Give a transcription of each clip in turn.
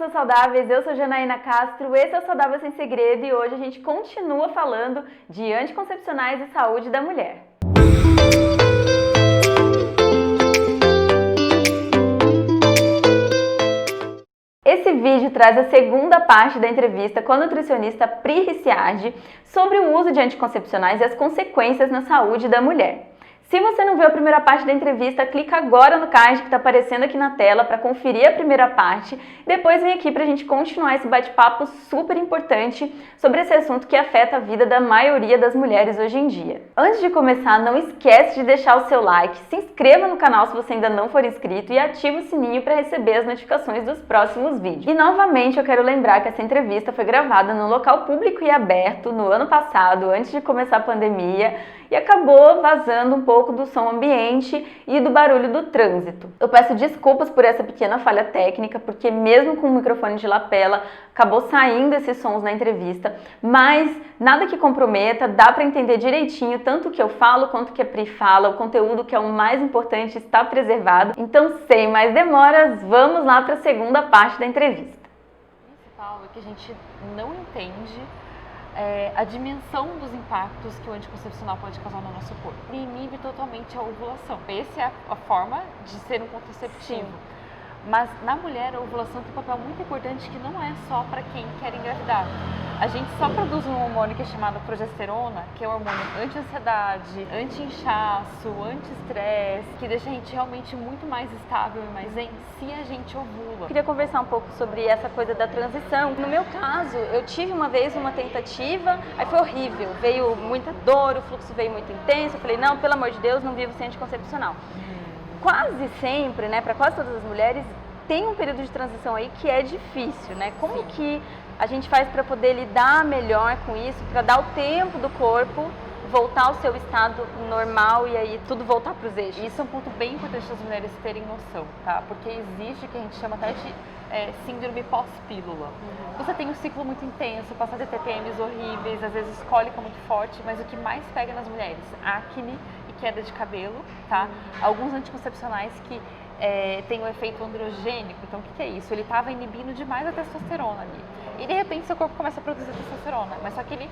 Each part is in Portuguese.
todas saudáveis, eu sou Janaína Castro, esse é o Saudável Sem Segredo e hoje a gente continua falando de anticoncepcionais e saúde da mulher. Esse vídeo traz a segunda parte da entrevista com a nutricionista Pri Ricciardi sobre o uso de anticoncepcionais e as consequências na saúde da mulher. Se você não viu a primeira parte da entrevista, clica agora no card que está aparecendo aqui na tela para conferir a primeira parte. Depois vem aqui para a gente continuar esse bate-papo super importante sobre esse assunto que afeta a vida da maioria das mulheres hoje em dia. Antes de começar, não esquece de deixar o seu like, se inscreva no canal se você ainda não for inscrito e ative o sininho para receber as notificações dos próximos vídeos. E novamente eu quero lembrar que essa entrevista foi gravada num local público e aberto no ano passado, antes de começar a pandemia, e acabou vazando um pouco do som ambiente e do barulho do trânsito. Eu peço desculpas por essa pequena falha técnica, porque mesmo com o microfone de lapela, acabou saindo esses sons na entrevista, mas nada que comprometa, dá para entender direitinho tanto o que eu falo quanto o que a Pri fala, o conteúdo que é o mais importante está preservado. Então, sem mais demoras, vamos lá para a segunda parte da entrevista. O principal é que a gente não entende a dimensão dos impactos que o anticoncepcional pode causar no nosso corpo. Ele inibe totalmente a ovulação. Essa é a forma de ser um contraceptivo. Sim. Mas na mulher a ovulação tem um papel muito importante que não é só para quem quer engravidar. A gente só produz um hormônio que é chamado progesterona, que é um hormônio anti-ansiedade, anti-inchaço, anti-estresse, que deixa a gente realmente muito mais estável e mais zen se a gente ovula. Eu queria conversar um pouco sobre essa coisa da transição. No meu caso, eu tive uma vez uma tentativa, aí foi horrível, veio muita dor, o fluxo veio muito intenso, eu falei, não, pelo amor de Deus, não vivo sem anticoncepcional. Quase sempre, né, para quase todas as mulheres, tem um período de transição aí que é difícil, né? Como que a gente faz para poder lidar melhor com isso, para dar o tempo do corpo voltar ao seu estado normal e aí tudo voltar para os eixos? Isso é um ponto bem importante das mulheres terem noção, tá? Porque existe o que a gente chama até de síndrome pós-pílula. Você tem um ciclo muito intenso, passa a ter TPMs horríveis, às vezes cólica muito forte, mas o que mais pega nas mulheres? Acne e queda de cabelo, tá? Alguns anticoncepcionais que tem um efeito androgênico. Então, o que é isso? Ele estava inibindo demais a testosterona ali. E, de repente, seu corpo começa a produzir testosterona. Mas só que ele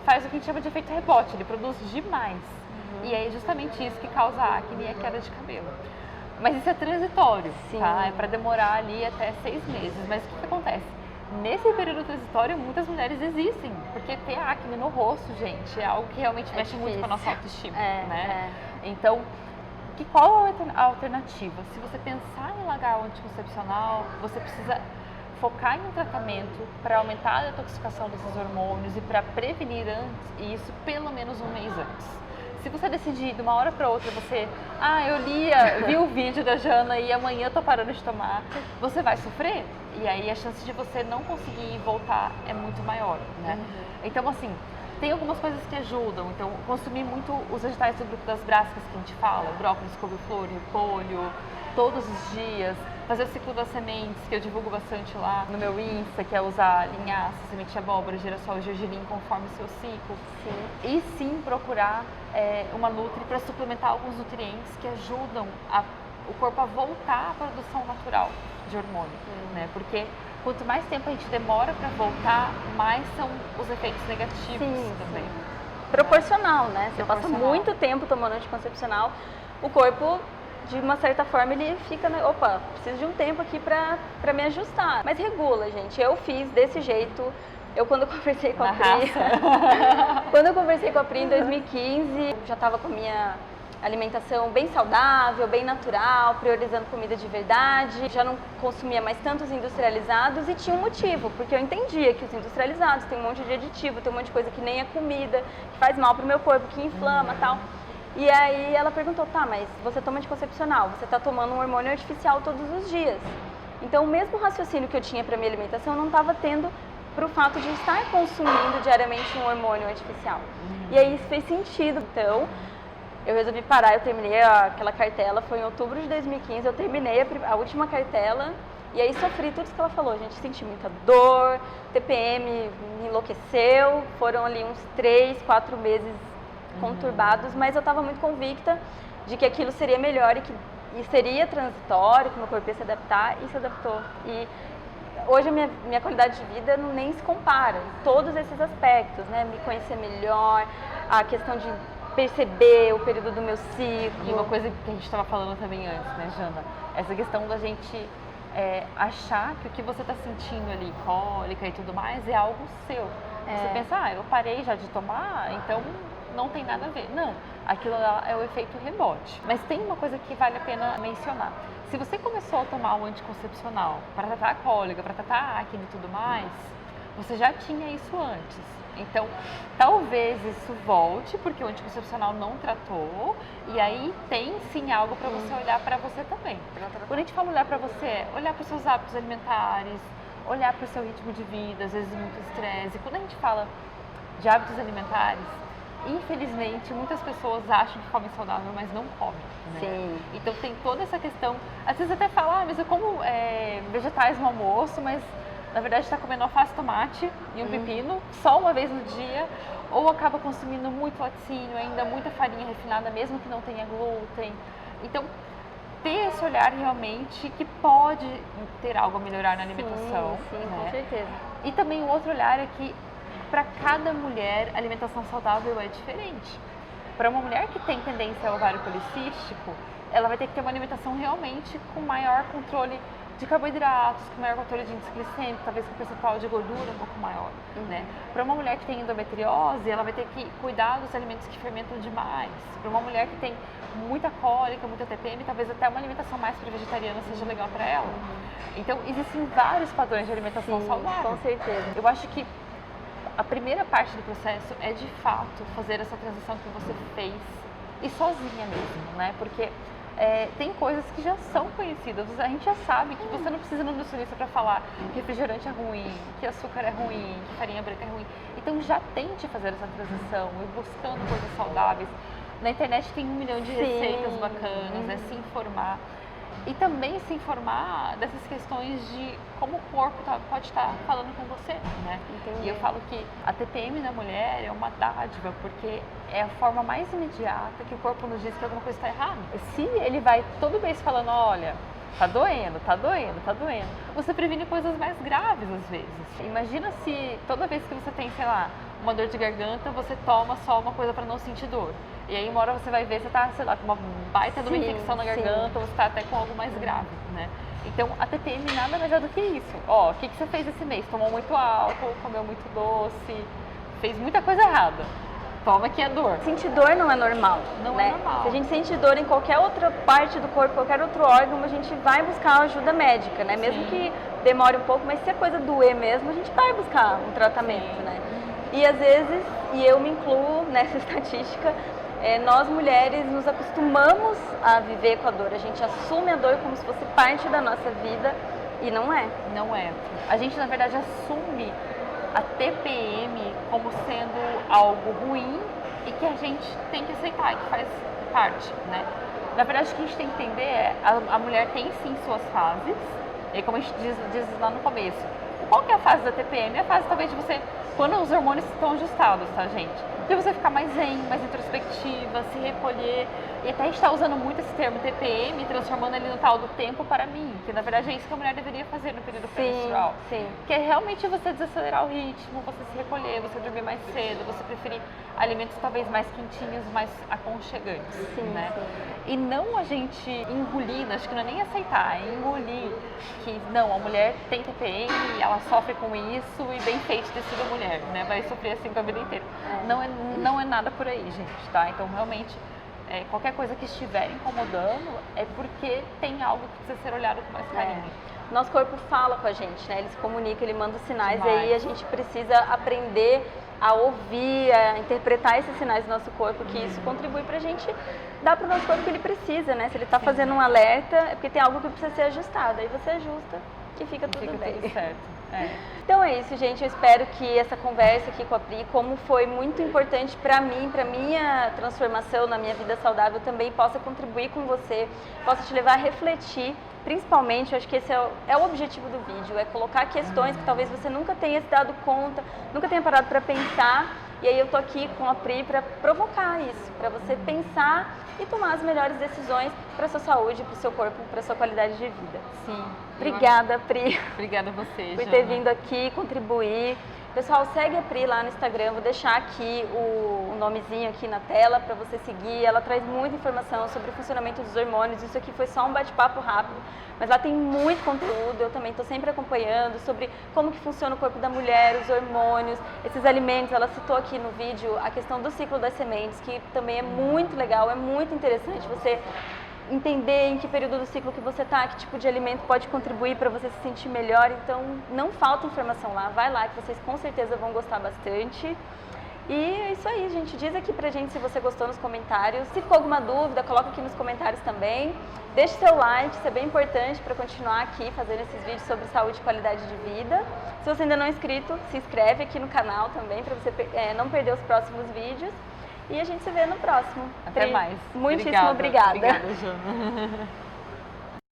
faz o que a gente chama de efeito rebote. Ele produz demais. E é justamente isso que causa a acne e a queda de cabelo. Mas isso é transitório, tá? É para demorar ali até 6 meses. Mas o que acontece? Nesse período transitório, muitas mulheres desistem. Porque ter acne no rosto, gente, é algo que realmente mexe muito com a nossa autoestima, né? Então, qual a alternativa? Se você pensar em largar o anticoncepcional, você precisa focar em um tratamento para aumentar a detoxificação desses hormônios e para prevenir isso pelo menos um mês antes. Se você decidir de uma hora para outra, eu vi o vídeo da Jana e amanhã eu tô parando de tomar, você vai sofrer e aí a chance de você não conseguir voltar é muito maior, né? Então, assim, tem algumas coisas que ajudam, então consumir muito os vegetais do grupo das brásicas que a gente fala, brócolis, couve-flor, repolho, todos os dias, fazer o ciclo das sementes, que eu divulgo bastante lá no meu Insta, que é usar linhaça, semente de abóbora, girassol e gergelim conforme o seu ciclo. E sim procurar uma nutri para suplementar alguns nutrientes que ajudam o corpo a voltar à produção natural de hormônio, né? Porque quanto mais tempo a gente demora para voltar, mais são os efeitos negativos também. Proporcional, né? Você passa muito tempo tomando anticoncepcional, o corpo, de uma certa forma, ele fica, né? Opa, preciso de um tempo aqui para me ajustar. Mas regula, gente. Eu fiz desse jeito. Quando eu conversei com a Pri, quando eu conversei com a Pri em 2015, já estava com a minha alimentação bem saudável, bem natural, priorizando comida de verdade, já não consumia mais tantos industrializados e tinha um motivo, porque eu entendia que os industrializados tem um monte de aditivo, tem um monte de coisa que nem é comida, que faz mal pro meu corpo, que inflama e tal. E aí ela perguntou, tá, mas você toma anticoncepcional, você tá tomando um hormônio artificial todos os dias. Então o mesmo raciocínio que eu tinha para minha alimentação eu não estava tendo pro fato de estar consumindo diariamente um hormônio artificial. E aí isso fez sentido, então eu resolvi parar, eu terminei aquela cartela, foi em outubro de 2015, eu terminei a última cartela e aí sofri tudo isso que ela falou, gente, senti muita dor, TPM me enlouqueceu, foram ali uns 3, 4 meses conturbados, mas eu estava muito convicta de que aquilo seria melhor e seria transitório, que meu corpo ia se adaptar e se adaptou. E hoje a minha qualidade de vida nem se compara em todos esses aspectos, né? Me conhecer melhor, a questão de perceber o período do meu ciclo. E uma coisa que a gente estava falando também antes, né, Jana? Essa questão da gente achar que o que você está sentindo ali, cólica e tudo mais, é algo seu. Você pensa, eu parei já de tomar, então não tem nada a ver. Não, aquilo lá é o efeito rebote. Mas tem uma coisa que vale a pena mencionar. Se você começou a tomar um anticoncepcional para tratar a cólica, para tratar a acne e tudo mais, você já tinha isso antes. Então, talvez isso volte, porque o anticoncepcional não tratou, e aí tem sim algo para você olhar para você também. Quando a gente fala olhar para você, é olhar para os seus hábitos alimentares, olhar para o seu ritmo de vida, às vezes muito estresse. Quando a gente fala de hábitos alimentares, infelizmente, muitas pessoas acham que comem saudável, mas não comem, né? Sim. Então tem toda essa questão, às vezes até fala, mas eu como vegetais no almoço, mas na verdade está comendo alface, tomate e um pepino só uma vez no dia, ou acaba consumindo muito laticínio, ainda muita farinha refinada, mesmo que não tenha glúten. Então, ter esse olhar realmente que pode ter algo a melhorar na alimentação. Sim, né? Com certeza. E também o outro olhar é que para cada mulher, a alimentação saudável é diferente. Para uma mulher que tem tendência ao ovário policístico, ela vai ter que ter uma alimentação realmente com maior controle de carboidratos, com maior controle de índice glicêmico, talvez com percentual de gordura um pouco maior, né? Para uma mulher que tem endometriose, ela vai ter que cuidar dos alimentos que fermentam demais. Para uma mulher que tem muita cólica, muita TPM, talvez até uma alimentação mais para vegetariana seja legal para ela. Então, existem vários padrões de alimentação saudável. Com certeza. Eu acho que a primeira parte do processo é, de fato, fazer essa transição que você fez e sozinha mesmo, né? Porque tem coisas que já são conhecidas, a gente já sabe que você não precisa de um nutricionista para falar que refrigerante é ruim, que açúcar é ruim, que farinha branca é ruim. Então já tente fazer essa transição e buscando coisas saudáveis. Na internet tem 1 milhão de receitas bacanas, se informar. E também se informar dessas questões de como o corpo pode estar falando com você, né? Entendi. E eu falo que a TPM na mulher é uma dádiva, porque é a forma mais imediata que o corpo nos diz que alguma coisa está errada. Se ele vai todo mês falando, olha, tá doendo, tá doendo, tá doendo, você previne coisas mais graves às vezes. Imagina se toda vez que você tem, sei lá, uma dor de garganta, você toma só uma coisa para não sentir dor. E aí uma hora você vai ver, você tá, sei lá, com uma baita de uma infecção na garganta, ou você tá até com algo mais grave, né? Então a TPM nada mais é do que isso. Ó, o que você fez esse mês? Tomou muito álcool, comeu muito doce, fez muita coisa errada. Toma que é dor. Sentir dor não é normal. Não né? é normal. Se a gente sente dor em qualquer outra parte do corpo, qualquer outro órgão, a gente vai buscar ajuda médica, né? Mesmo que demore um pouco, mas se a coisa doer mesmo, a gente vai buscar um tratamento, né? E às vezes, e eu me incluo nessa estatística, nós mulheres nos acostumamos a viver com a dor. A gente assume a dor como se fosse parte da nossa vida e não é. Não é. A gente, na verdade, assume a TPM como sendo algo ruim e que a gente tem que aceitar, que faz parte, né? Na verdade, o que a gente tem que entender é a mulher tem sim suas fases, e como a gente diz lá no começo, qual que é a fase da TPM? É a fase talvez de você, quando os hormônios estão ajustados, tá, gente? De você ficar mais zen, mais introspectiva, se recolher. E até a gente está usando muito esse termo TPM, transformando ele no tal do tempo para mim, que na verdade é isso que a mulher deveria fazer no período pré-menstrual. Sim. Que é realmente você desacelerar o ritmo, você se recolher, você dormir mais cedo, você preferir alimentos talvez mais quentinhos, mais aconchegantes, né? E não a gente engolir, acho que não é nem aceitar, é engolir que não, a mulher tem TPM, ela sofre com isso e bem feito ter sido mulher, né? Vai sofrer assim com a vida inteira. Não é nada por aí, gente, tá? Então realmente qualquer coisa que estiver incomodando é porque tem algo que precisa ser olhado com mais carinho. Nosso corpo fala com a gente, né? Ele se comunica, ele manda os sinais, e Demais. aí a gente precisa aprender a ouvir, a interpretar esses sinais do nosso corpo, que isso contribui pra gente dar pro nosso corpo o que ele precisa, né? Se ele tá fazendo um alerta, é porque tem algo que precisa ser ajustado, aí você ajusta e fica tudo bem. Tudo certo. Então é isso, gente. Eu espero que essa conversa aqui com a Pri, como foi muito importante para mim, para minha transformação na minha vida saudável, também possa contribuir com você, possa te levar a refletir. Principalmente, eu acho que esse é o objetivo do vídeo, é colocar questões que talvez você nunca tenha se dado conta, nunca tenha parado para pensar, E aí eu tô aqui com a Pri para provocar isso, para você pensar e tomar as melhores decisões para sua saúde, para o seu corpo, para sua qualidade de vida. Sim. Obrigada, Pri. Obrigada a você, por ter vindo aqui, contribuir. Pessoal, segue a Pri lá no Instagram, vou deixar aqui o nomezinho aqui na tela para você seguir. Ela traz muita informação sobre o funcionamento dos hormônios. Isso aqui foi só um bate-papo rápido, mas lá tem muito conteúdo. Eu também estou sempre acompanhando sobre como que funciona o corpo da mulher, os hormônios, esses alimentos. Ela citou aqui no vídeo a questão do ciclo das sementes, que também é muito legal, é muito interessante você entender em que período do ciclo que você está, que tipo de alimento pode contribuir para você se sentir melhor. Então, não falta informação lá, vai lá que vocês com certeza vão gostar bastante. E é isso aí, gente. Diz aqui pra gente se você gostou nos comentários. Se ficou alguma dúvida, coloca aqui nos comentários também. Deixe seu like, isso é bem importante para continuar aqui fazendo esses vídeos sobre saúde e qualidade de vida. Se você ainda não é inscrito, se inscreve aqui no canal também para você não perder os próximos vídeos. E a gente se vê no próximo. Até mais. Muitíssimo obrigada. Obrigada, Jana.